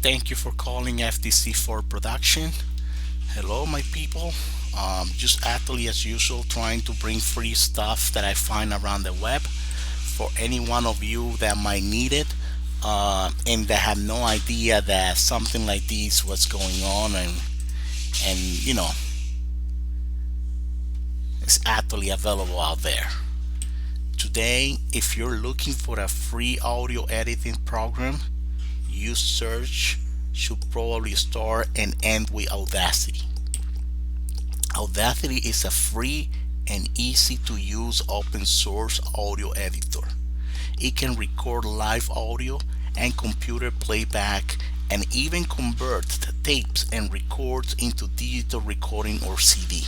Thank you for calling FTC4 Production. Hello, my people. Just actually, as usual, trying to bring free stuff that I find around the web for any one of you that might need it and that have no idea that something like this was going on and it's actually available out there. Today, if you're looking for a free audio editing program, you search should probably start and end with Audacity. Audacity is a free and easy to use open source audio editor. It can record live audio and computer playback and even convert tapes and records into digital recording or CD.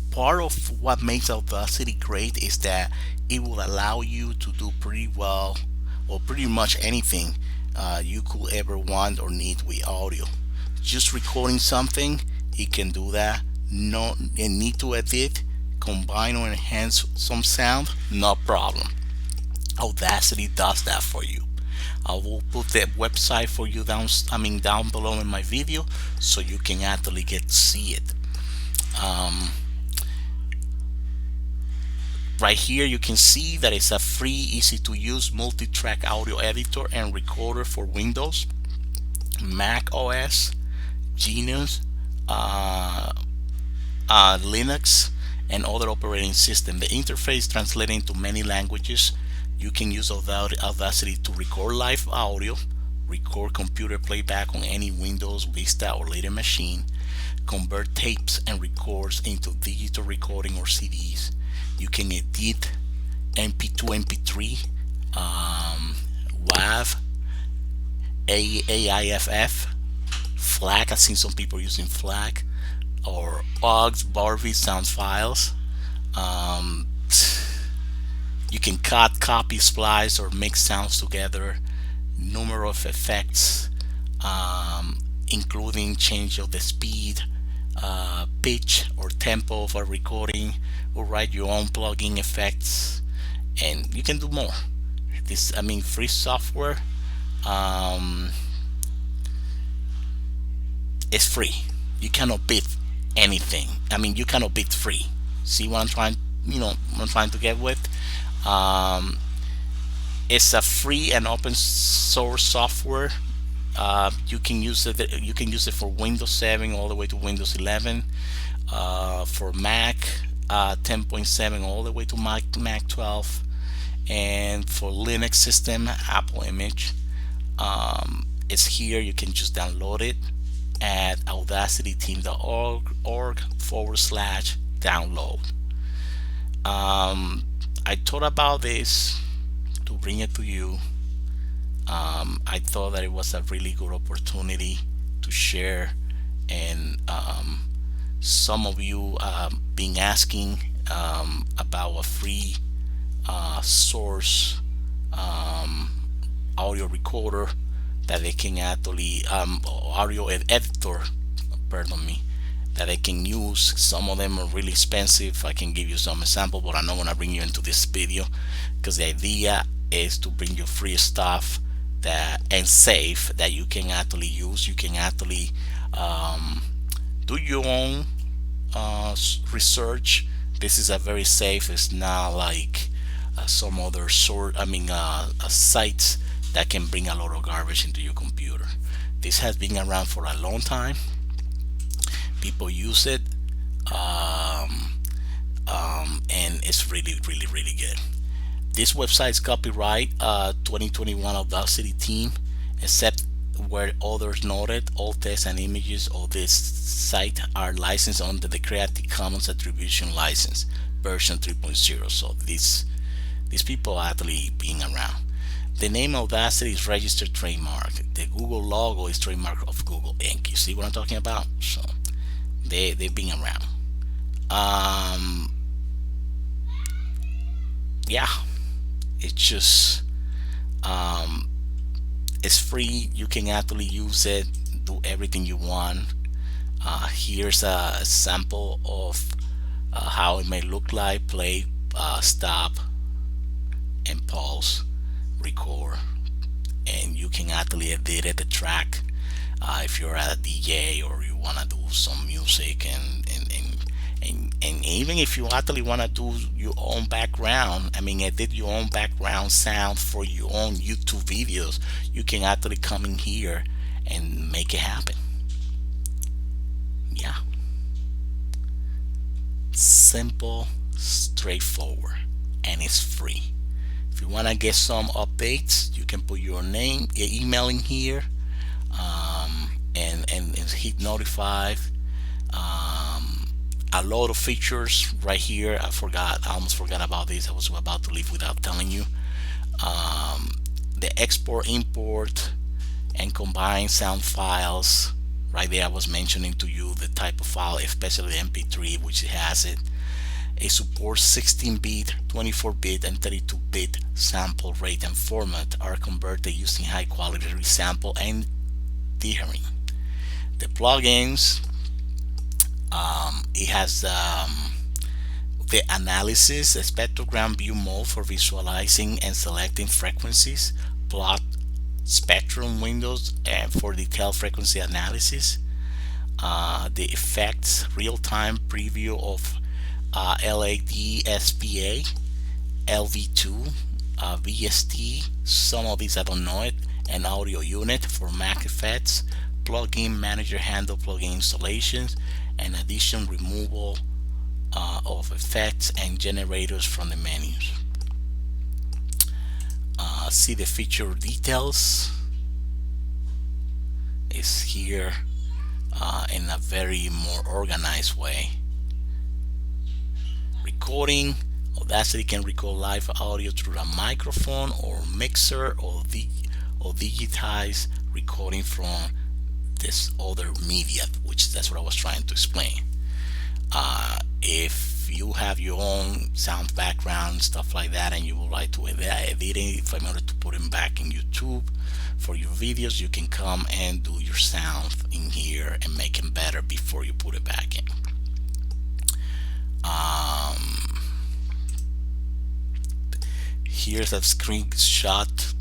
Part of what makes Audacity great is that it will allow you to do pretty well or pretty much anything you could ever want or need with audio. Just recording something, it can do that. No, and need to edit, combine or enhance some sound, no problem. Audacity does that for you. I will put the website for you down below in my video so you can actually get to see it. Right here you can see that it's a free, easy to use multi-track audio editor and recorder for Windows, Mac OS, Linux, Linux, and other operating system. The interface translated into many languages. You can use Audacity to record live audio, record computer playback on any Windows, Vista, or later machine, convert tapes and records into digital recording or CDs. You can edit MP2, MP3, WAV, AIFF, FLAC. I've seen some people using FLAC, or OGS, Barbie sound files. You can cut, copy, splice, or mix sounds together. Numerous effects, including change of the speed, pitch, or tempo of a recording, or write your own plugin effects, and you can do more. Free software. It's free. You cannot beat anything. You cannot beat free. See what I'm trying to get with. It's a free and open source software. You can use it. You can use it for Windows 7 all the way to Windows 11. For Mac 10.7 all the way to Mac 12, and for Linux system, Apple Image. It's here. You can just download it at audacityteam.org/download. I thought about this to bring it to you. I thought that it was a really good opportunity to share, and some of you been asking about a free source audio recorder that they can actually audio editor, pardon me, that they can use. Some of them are really expensive. I can give you some example, but I'm not gonna bring you into this video because the idea is to bring you free stuff that and safe that you can actually use. You can actually do your own research. This is a very safe. It's not like some other sites that can bring a lot of garbage into your computer. This has been around for a long time. People use it, and it's really good. This website is copyright 2021 Audacity team, except where others noted. All text and images of this site are licensed under the Creative Commons Attribution License version 3.0. So these people are actually being around. The name Audacity is registered trademark. The Google logo is trademark of Google Inc. You see what I'm talking about? So they've been around. Yeah, it's just it's free. You can actually use it, do everything you want. Here's a sample of how it may look like. Play, stop, and pause, record, and you can actually edit the track if you're a DJ or you want to do some music, and even if you actually want to do your own background, I mean edit your own background sound for your own YouTube videos, you can actually come in here and make it happen. Yeah, simple, straightforward, and it's free. If you want to get some updates, you can put your name, your email in here, and hit notify. A lot of features right here. I almost forgot about this. I was about to leave without telling you. The export, import, and combine sound files. Right there, I was mentioning to you the type of file, especially the MP3, which it has it. It supports 16-bit, 24-bit, and 32-bit sample rate and format are converted using high-quality resample and dithering. The plugins, it has the analysis, the spectrogram view mode for visualizing and selecting frequencies, plot spectrum windows and for detailed frequency analysis, the effects, real-time preview of LADSPA, LV2, VST, some of these I don't know it, and audio unit for Mac effects, plugin manager handle plugin installations, and addition removal of effects and generators from the menus. See the feature details is here in a very more organized way. Recording, Audacity can record live audio through a microphone or mixer or digitize recording from this other media, which that's what I was trying to explain. If you have your own sound background, stuff like that, and you would like to edit it in order to put them back in YouTube for your videos, you can come and do your sound in here and make them better before you put it back in. Here's a screenshot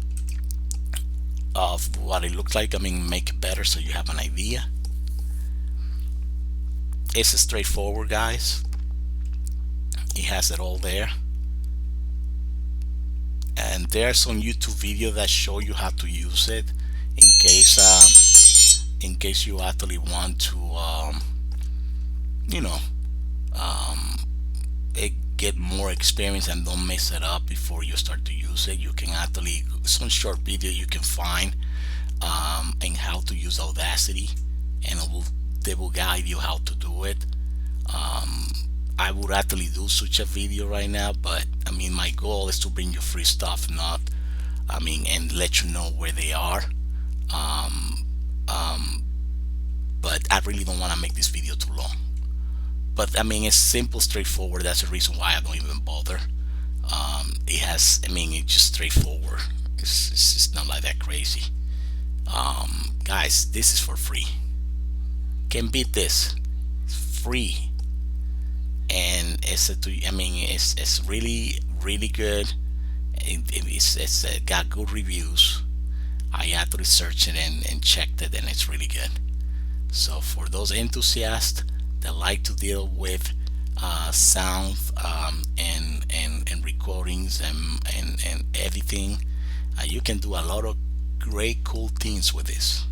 of what it looked like. I mean, make it better so you have an idea. It's straightforward, guys. It has it all there, and there's some YouTube video that show you how to use it in case you actually want to you know get more experience and don't mess it up before you start to use it. You can actually, some short video you can find and how to use Audacity, and they will guide you how to do it. I would actually do such a video right now, but I mean my goal is to bring you free stuff, not and let you know where they are. But I really don't want to make this video too long. But I mean, it's simple, straightforward. That's the reason why I don't even bother. It's just straightforward. It's just not like that crazy. Guys, this is for free. Can't beat this. It's free, and it's really good. It's got good reviews. I actually searched it and checked it, and it's really good. So for those enthusiasts that like to deal with sound and recordings and editing, you can do a lot of great cool things with this.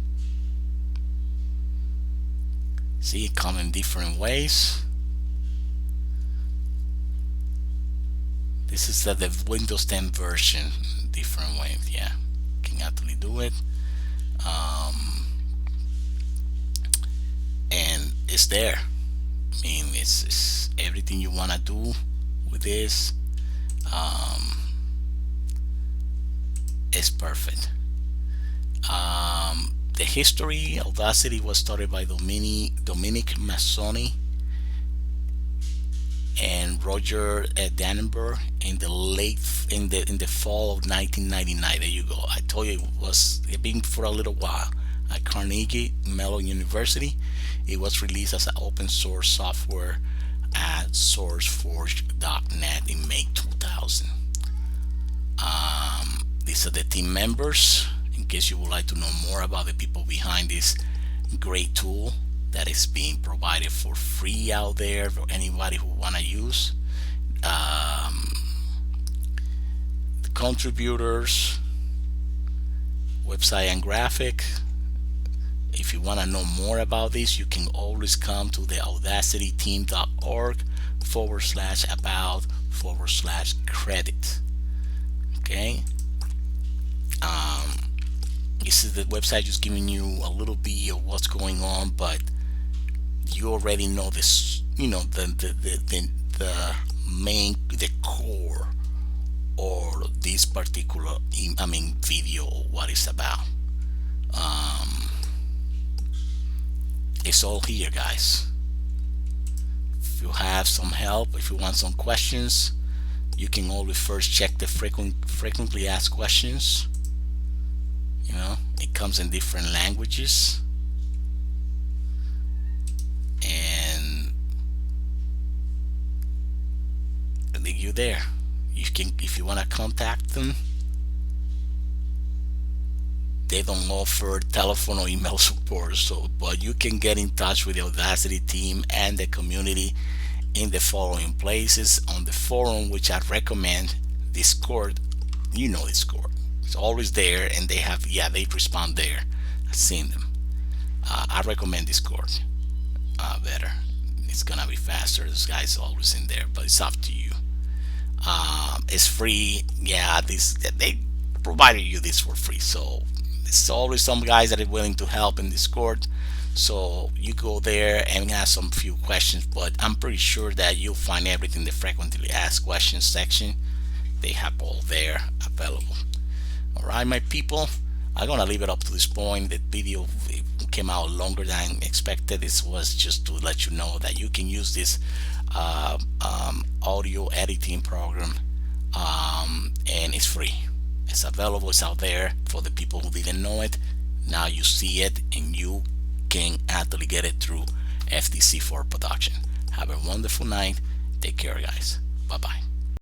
See, it comes in different ways. This is the Windows 10 version, different ways. Yeah, can actually do it. And it's there. I mean, it's everything you want to do with this. It's perfect. The history, Audacity was started by Dominic Massoni and Roger Dannenberg in the fall of 1999. There you go. I told you it been for a little while at Carnegie Mellon University. It was released as an open source software at sourceforge.net in May 2000. These are the team members in case you would like to know more about the people behind this great tool that is being provided for free out there for anybody who want to use. The contributors, website and graphic. If you want to know more about this, you can always come to the audacityteam.org/about/credit. Okay. This is the website just giving you a little bit of what's going on, but you already know this, the main, the core, or this particular video, what it's about. It's all here, guys. If you have some help, if you want some questions, you can always first check the frequently asked questions. It comes in different languages, and you're there. You can, if you want to contact them, they don't offer telephone or email support, but you can get in touch with the Audacity team and the community in the following places. On the forum, which I recommend, Discord. Discord, it's always there, and they respond there. I've seen them. I recommend Discord better. It's gonna be faster. This guy's always in there, but it's up to you. It's free. They provided you this for free, so there's always some guys that are willing to help in Discord. So you go there and ask some few questions, but I'm pretty sure that you'll find everything in the frequently asked questions section. They have all there available. Alright, my people, I'm gonna leave it up to this point. The video came out longer than expected. This was just to let you know that you can use this audio editing program, and it's free. It's available. It's out there for the people who didn't know it. Now you see it, and you can actually get it through FTC for production. Have a wonderful night. Take care, guys. Bye bye.